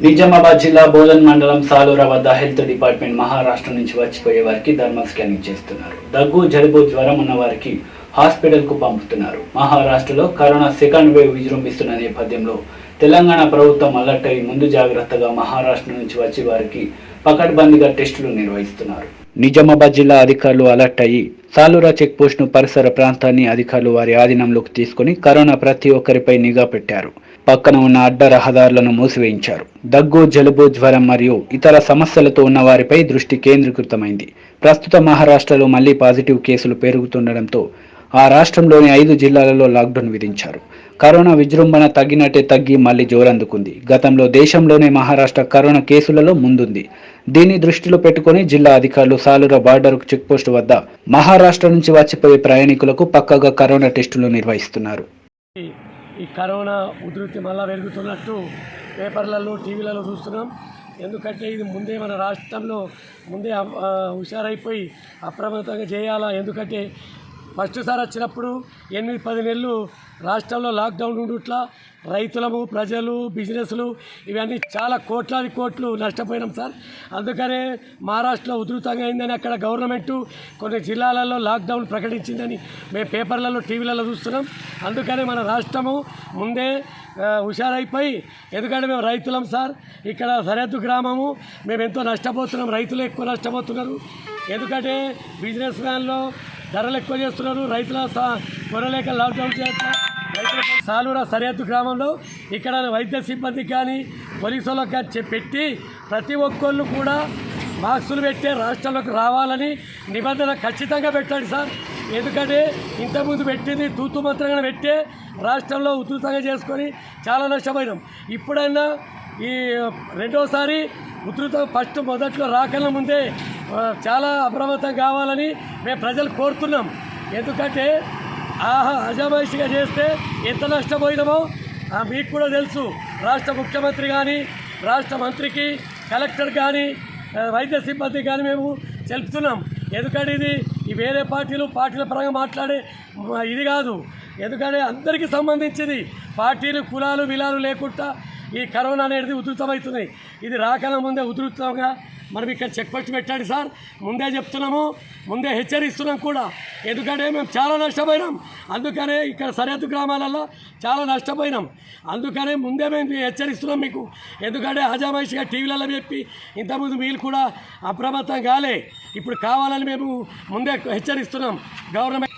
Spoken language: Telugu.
నిజామాబాద్ జిల్లా బోధన్ మండలం సాలూర వద్ద హెల్త్ డిపార్ట్మెంట్ మహారాష్ట్ర నుంచి వచ్చిపోయే వారికి థర్మల్ స్కానింగ్ చేస్తున్నారు. దగ్గు, జలుబు, జ్వరం ఉన్న వారికి హాస్పిటల్కు పంపుతున్నారు. మహారాష్ట్రలో కరోనా సెకండ్ వేవ్ విజృంభిస్తున్న నేపథ్యంలో తెలంగాణ ప్రభుత్వం అలర్ట్ అయి ముందు జాగ్రత్తగా మహారాష్ట్ర నుంచి వచ్చే వారికి పకడ్బందీగా టెస్టులు నిర్వహిస్తున్నారు. నిజామాబాద్ జిల్లా అధికారులు అలర్ట్ అయ్యి సాలూర చెక్ పోస్ట్ను పరిసర ప్రాంతాన్ని అధికారులు వారి ఆధీనంలోకి తీసుకుని కరోనా ప్రతి ఒక్కరిపై నిఘా పెట్టారు. పక్కన ఉన్న అడ్డ రహదారులను మూసివేయించారు. దగ్గు, జలుబు, జ్వరం మరియు ఇతర సమస్యలతో ఉన్న వారిపై దృష్టి కేంద్రీకృతమైంది. ప్రస్తుతం మహారాష్ట్రలో మళ్లీ పాజిటివ్ కేసులు పెరుగుతుండటంతో ఆ రాష్ట్రంలోని 5 జిల్లాలలో లాక్డౌన్ విధించారు. కరోనా విజృంభణ తగ్గి మళ్లీ జోరందుకుంది. గతంలో దేశంలోనే మహారాష్ట్ర కరోనా కేసులలో ముందుంది. దీన్ని దృష్టిలో పెట్టుకుని జిల్లా అధికారులు సాలూర బార్డర్ చెక్పోస్ట్ వద్ద మహారాష్ట్ర నుంచి వచ్చిపోయే ప్రయాణికులకు పక్కాగా కరోనా టెస్టులు నిర్వహిస్తున్నారు. ఈ కరోనా ఉధృతి మళ్ళా పెరుగుతున్నట్టు పేపర్లలో, టీవీలలో చూస్తున్నాం. ఎందుకంటే ఇది ముందే మన రాష్ట్రంలో ముందే హుషారైపోయి అప్రమత్తంగా చేయాలా. ఎందుకంటే ఫస్ట్ సారి వచ్చినప్పుడు 8-10 నెలలు రాష్ట్రంలో లాక్డౌన్ ఉండుట్లా రైతులము, ప్రజలు, బిజినెస్లు ఇవన్నీ చాలా కోట్లాది కోట్లు నష్టపోయినాం సార్. అందుకనే మహారాష్ట్రలో ఉధృతంగా అయిందని అక్కడ గవర్నమెంటు కొన్ని జిల్లాలలో లాక్డౌన్ ప్రకటించిందని మేము పేపర్లలో, టీవీలలో చూస్తున్నాం. అందుకనే మన రాష్ట్రము ముందే హుషారైపోయి, ఎందుకంటే మేము రైతులం సార్. ఇక్కడ సరిహద్దు గ్రామము, మేము ఎంతో నష్టపోతున్నాం. రైతులు ఎక్కువ నష్టపోతున్నారు. ఎందుకంటే బిజినెస్ మ్యాన్లో ధరలు ఎక్కువ చేస్తున్నారు. రైతుల కొనలేక లాక్డౌన్ చేస్తారు. సాలూర సరిహద్దు గ్రామంలో ఇక్కడ వైద్య సిబ్బందికి కానీ పోలీసు వాళ్ళకి కానీ పెట్టి ప్రతి ఒక్కళ్ళు కూడా మాస్కులు పెట్టే రాష్ట్రంలోకి రావాలని నిబంధన ఖచ్చితంగా పెట్టండి సార్. ఎందుకంటే ఇంతకుముందు పెట్టింది తూతు మంత్రంగా పెట్టే రాష్ట్రంలో ఉధృతంగా చేసుకొని చాలా నష్టపోయినాం. ఇప్పుడైనా ఈ రెండోసారి ఉధృతం మొదట్లో రాకన్నా ముందే చాలా అప్రమత్తం కావాలని మేము ప్రజలు కోరుతున్నాం. ఎందుకంటే అజమాయిషిగా చేస్తే ఎంత నష్టపోయినామో మీకు కూడా తెలుసు. రాష్ట్ర ముఖ్యమంత్రి కానీ, రాష్ట్ర మంత్రికి, కలెక్టర్ కానీ, వైద్య సిబ్బంది కానీ మేము తెలుపుతున్నాం. ఎందుకంటే ఇది వేరే పార్టీల పరంగా మాట్లాడే ఇది కాదు. ఎందుకంటే అందరికీ సంబంధించింది. పార్టీలు, కులాలు, విలాలు లేకుండా ఈ కరోనా అనేది ఉధృతమవుతుంది. ఇది రాకన్నా ముందే ఉధృతంగా మనం ఇక్కడ చెక్ పోస్ట్ పెట్టండి సార్. ముందే చెప్తున్నాము, ముందే హెచ్చరిస్తున్నాం కూడా. ఎందుకంటే మేము చాలా నష్టపోయినాం. అందుకనే ఇక్కడ సరిహద్దు గ్రామాలలో చాలా నష్టపోయినాం. అందుకనే ముందే మేము హెచ్చరిస్తున్నాం మీకు. ఎందుకంటే హజామాయిషిగా టీవీలలో చెప్పి ఇంతకుముందు మీరు కూడా అప్రమత్తం కాలే. ఇప్పుడు కావాలని మేము ముందే హెచ్చరిస్తున్నాం గవర్నమెంట్.